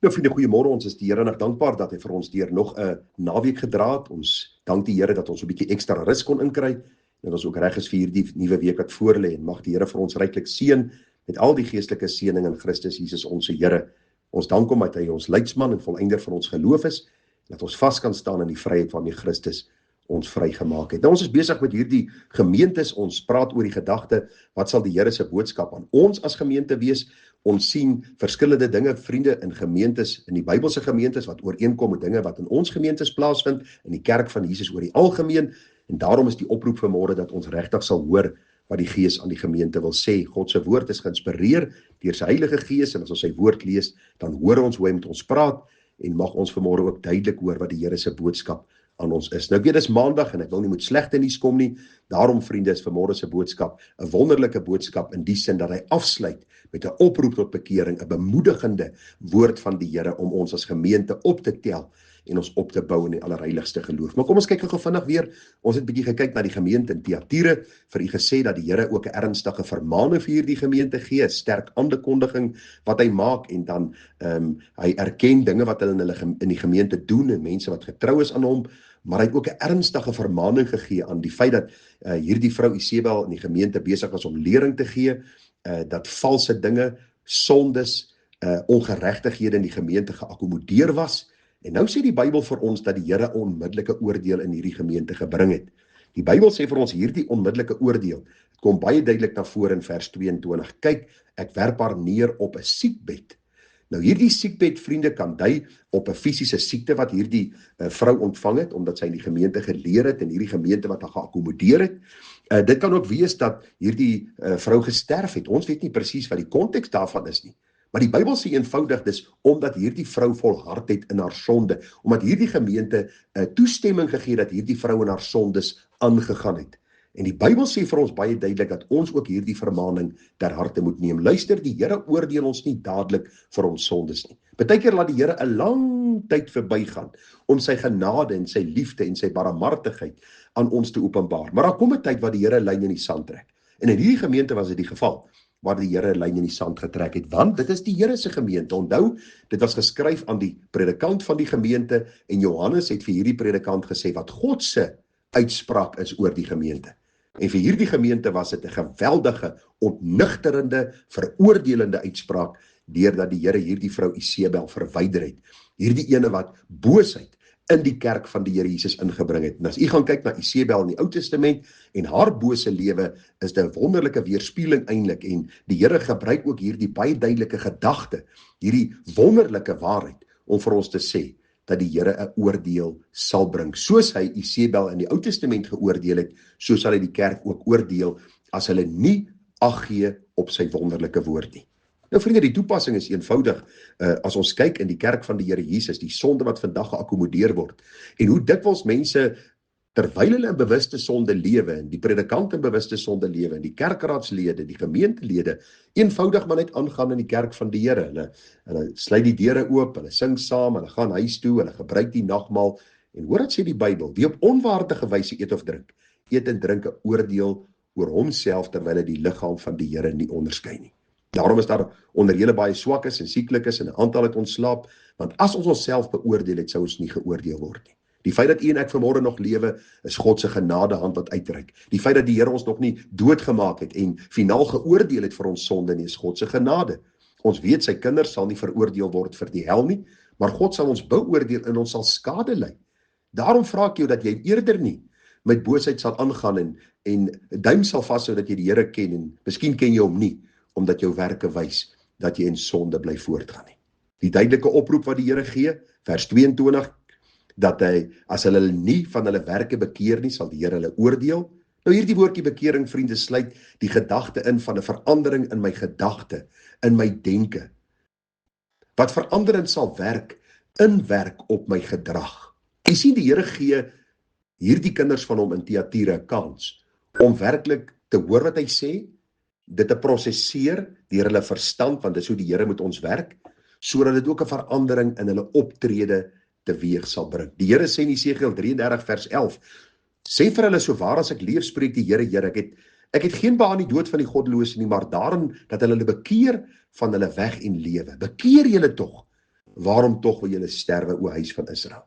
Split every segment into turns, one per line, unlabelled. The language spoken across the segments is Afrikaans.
Nou vriende, goeiemôre, ons is die Here nog dankbaar dat hy vir ons deur nog 'n naweek gedra het. Ons dank die Here dat ons 'n bietjie ekstra rus kon inkry en ons ook reg is vir hierdie nuwe week wat voorlê en mag die Here vir ons ryklik seën met al die geestelike seëning in Christus Jesus ons Here. Ons dank hom dat hy ons leidsman en volëinder van ons geloof is en dat ons vas kan staan in die vryheid waarmee Christus ons vrygemaak het. Nou ons is besig met hierdie gemeentes, ons praat oor die gedagte, wat sal die Here se boodskap aan ons as gemeente wees? Ons sien verskillende dinge, vriende, in gemeentes, in die Bybelse gemeentes, wat ooreenkom met dinge wat in ons gemeentes plaasvind, in die kerk van Jesus oor die algemeen, en daarom is die oproep vanmôre dat ons regtig sal hoor wat die Gees aan die gemeente wil sê. God se woord is geïnspireer deur sy Heilige Gees, en as ons sy woord lees, dan hoor ons hoe hy met ons praat, en mag ons vanmôre ook duidelik hoor wat die Here se boodskap aan ons is. Nou ek weet, dis maandag en ek wil nie met slegte nuus kom nie. Daarom vriende, is vanmôre se boodskap 'n wonderlike boodskap in die sin dat hy afsluit met 'n oproep tot bekering, 'n bemoedigende woord van die Here om ons as gemeente op te tel en ons op te bou in die allerheiligste geloof. Maar kom ons kyk gou vinnig weer. Ons het 'n bietjie gekyk na die gemeente in Thyatira, vir u gesê dat die Here ook 'n ernstige vermaaning vir hierdie gemeente gee, 'n sterk aankondiging wat hy maak, en dan hy erken dinge wat hulle in die gemeente doen en mense wat getrou is aan hom, maar hy het ook 'n ernstige vermaaning gegee aan die feit dat hierdie vrou Isebel in die gemeente besig was om lering te gee, dat valse dinge, sondes, ongeregtighede in die gemeente geakkommodeer was. En nou sê die Bybel vir ons dat die Here 'n onmiddellike oordeel in hierdie gemeente gebring het. Die Bybel sê vir ons hierdie onmiddellike oordeel, het kom baie duidelik na vore in vers 22. Kyk, ek werp haar neer op 'n siekbed. Nou hierdie siekbed, vriende, kan dui op 'n fisiese siekte wat hierdie vrou ontvang het, omdat sy in die gemeente geleer het en hierdie gemeente wat haar geakkommodeer het. Dit kan ook wees dat hierdie vrou gesterf het. Ons weet nie presies wat die konteks daarvan is nie. Maar die Bybel sê eenvoudig dis omdat hierdie vrou volhard het in haar sonde, omdat hierdie gemeente toestemming gegee dat hierdie vrou in haar sondes aangegaan het. En die Bybel sê vir ons baie duidelik dat ons ook hierdie vermaaning ter harte moet neem. Luister, die Here oordeel ons nie dadelik vir ons sondes nie. Partykeer laat die Here 'n lang tyd verbygaan om sy genade en sy liefde en sy barmhartigheid aan ons te openbaar. Maar daar kom 'n tyd waar die Here 'n lyn in die sand trek. En in hierdie gemeente was dit die geval, waar die Here 'n lyn in die sand getrek het, want dit is die Here se gemeente. Onthou, dit was geskryf aan die predikant van die gemeente, en Johannes het vir hierdie predikant gesê wat God se uitspraak is oor die gemeente. En vir hierdie gemeente was dit 'n geweldige, ontnigterende, veroordelende uitspraak, deurdat die Here hierdie vrou Isebel verwyder het. Hierdie ene wat boosheid in die kerk van die Here Jesus ingebring het. En as u gaan kyk na Isebel in die Ou Testament en haar bose lewe, is dit 'n wonderlike weerspieëling eintlik, en die Here gebruik ook hierdie baie duidelike gedagte, hierdie wonderlike waarheid, om vir ons te sê dat die Here 'n oordeel sal bring. Soos hy Isebel in die Ou Testament geoordeel het, so sal hy die kerk ook oordeel as hulle nie ag gee op sy wonderlike woord nie. Nou vriende, die toepassing is eenvoudig, as ons kyk in die kerk van die Here Jesus, die sonde wat vandag geakkommodeer word, en hoe dikwels mense, terwyl hulle in bewuste sonde lewe, en die predikant in bewuste sonde lewe, en die kerkraadslede, die gemeentelede, eenvoudig maar net aangaan in die kerk van die Here. Hulle sluit die deure oop, hulle sing saam, hulle gaan huis toe, hulle gebruik die nagmaal, en hoor wat sê die Bybel, wie op onwaardige wyse eet of drink, eet en drink 'n oordeel oor homself, terwyl hy die liggaam van die Here nie onderskei nie. Daarom is daar onder julle baie swakkes en sieklikes, en 'n aantal het ontslaap, want as ons onsself beoordeel het, sou ons nie geoordeel word nie. Die feit dat u en ek vanmôre nog lewe, is God se genadehand wat uitreik. Die feit dat die Here ons nog nie doodgemaak het en finaal geoordeel het vir ons sonde nie, is God se genade. Ons weet sy kinders sal nie veroordeel word vir die hel nie, maar God sal ons beoordeel en ons sal skade ly. Daarom vra ek jou dat jy eerder nie met boosheid sal aangaan en 'n duim sal vashou dat jy die Here ken, en miskien ken jy hom nie, omdat jou werke wys dat jy in sonde bly voortgaan nie. Die duidelike oproep wat die Here gee, vers 22, dat hy, as hulle nie van hulle werke bekeer nie, sal die Here hulle oordeel. Nou hierdie woordjie bekering, vriende, sluit die gedagte in van 'n verandering in my gedagte, in my denke, wat veranderend sal inwerk op my gedrag. Jy sien, die Here gee hierdie kinders van hom in Thyatira 'n kans om werklik te hoor wat hy sê, dit te prosesseer deur hulle verstand, want dis hoe die Here met ons werk, sodat dit ook 'n verandering in hulle optrede teweeg sal bring. Die Here sê in Jesegiel 33 vers 11, sê vir hulle, so waar as ek leef, spreek die Here, ek het geen behaag in die dood van die goddelose nie, maar daarin dat hulle bekeer van hulle weg en lewe. Bekeer julle tog waarom tog wil julle sterwe, o huis van Israel?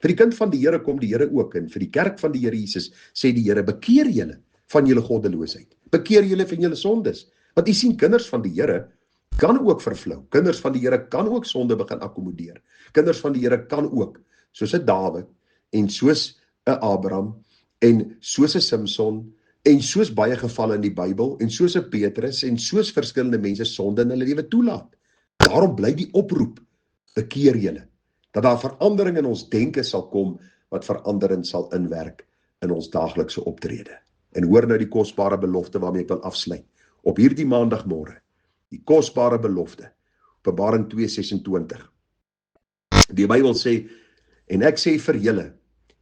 Vir die kind van die Here kom die Here ook, en vir die kerk van die Here Jesus sê die Here, bekeer julle van julle goddeloosheid, bekeer julle van julle sondes, want u sien, kinders van die Here kan ook vervlou, kinders van die Here kan ook sonde begin akkommodeer, kinders van die Here kan ook, soos 'n Dawid, en soos 'n Abraham, en soos 'n Samson, en soos baie gevalle in die Bybel, en soos 'n Petrus, en soos verskillende mense sonde in hulle lewe toelaat. Daarom bly die oproep, bekeer julle, dat daar verandering in ons denke sal kom, wat veranderend sal inwerk in ons daaglikse optrede. En hoor nou die kosbare belofte waarmee ek wil afsluit, op hierdie maandagmôre, die kosbare belofte, Openbaring 2:26. Die Bybel sê, en ek sê vir julle,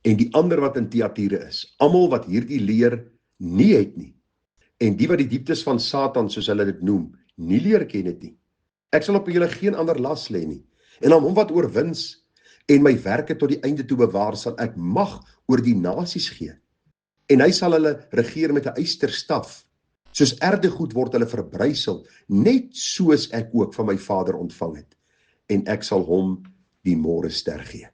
en die ander wat in Thyatira is, almal wat hierdie leer nie het nie, en die wat die dieptes van Satan, soos hulle dit noem, nie leer ken het nie. Ek sal op julle geen ander las lê nie, en aan hom wat oorwins, en my werke tot die einde toe bewaar, sal ek mag oor die nasies gee, en hy sal hulle regeer met 'n ysterstaf, soos erdegoed word hulle verbrysel, net soos ek ook van my Vader ontvang het, en ek sal hom die môrester gee.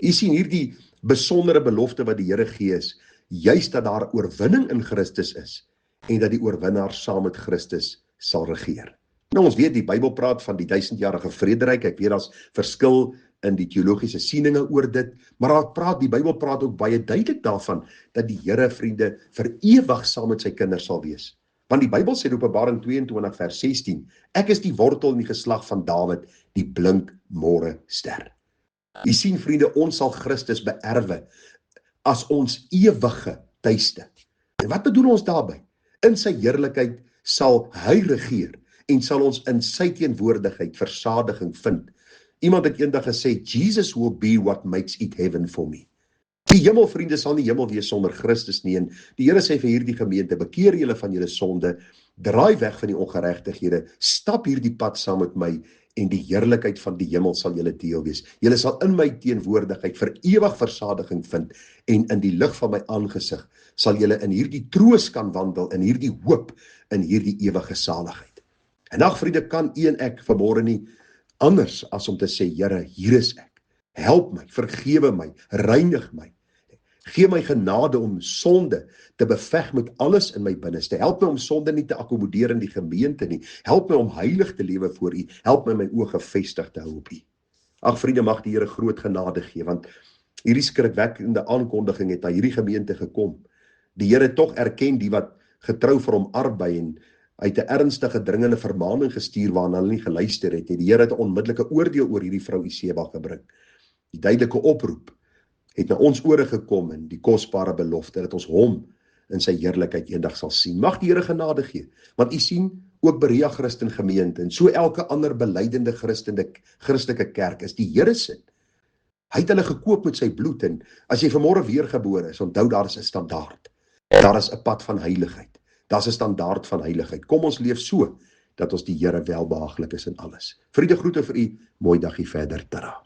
U sien hierdie besondere belofte wat die Here gee is, juist dat daar oorwinning in Christus is, en dat die oorwinnaar saam met Christus sal regeer. Nou ons weet, die Bybel praat van die 1000-jarige vrederyk, ek weet daar's verskil in die teologiese sieninge oor dit, maar die Bybel praat ook baie duidelik daarvan, dat die Here, vriende, vir ewig saam met sy kinders sal wees. Want die Bybel sê in Openbaring 22 vers 16, ek is die wortel in die geslag van Dawid, die blink môre ster. U sien, vriende, ons sal Christus beerwe as ons ewige tuiste. En wat bedoel ons daarby? In sy heerlikheid sal hy regeer, en sal ons in sy teenwoordigheid versadiging vind. Iemand het eendag gesê, Jesus will be what makes it heaven for me. Die hemel, vriende, sal nie hemel wees sonder Christus nie, en die Here sê vir hierdie gemeente, bekeer julle van julle sonde, draai weg van die ongeregtighede, stap hierdie pad saam met my, en die heerlikheid van die hemel sal julle deel wees. Julle sal in my teenwoordigheid vir ewig versadiging vind, en in die lig van my aangesig sal julle in hierdie troos kan wandel, in hierdie hoop, in hierdie ewige saligheid. En ag, vriende, kan u en ek vanmôre nie anders as om te sê, Here, hier is ek. Help my, vergewe my, reinig my. Gee my genade om sonde te beveg met alles in my binneste. Help my om sonde nie te akkommodeer in die gemeente nie. Help my om heilig te lewe voor u. Help my oë gefestig te hou op u. Ag, vriende, mag die Here groot genade gee, want hierdie skrikwekkende aankondiging het na hierdie gemeente gekom. Die Here het tog erken die wat getrou vir hom arbei, en hy het 'n ernstige dringende vermaaning gestuur waarna hulle nie geluister het nie. Die Here het 'n onmiddellike oordeel oor hierdie vrou Iseba gebring. Die duidelike oproep het na ons ore gekom, in die kosbare belofte dat ons hom in sy heerlikheid eendag sal sien. Mag die Here genade gee, want u sien, ook Berea Christen gemeente, en so elke ander belydenende Christelike kerk is die Here se. Hy het hulle gekoop met sy bloed, en as jy vanmôre weergebore is, onthou daar is 'n standaard. Daar is 'n pad van heiligheid. Daar's 'n standaard van heiligheid. Kom ons leef so, dat ons die Here welbehaaglik is in alles. Vriende, groete vir u, mooi dagie verder, tada.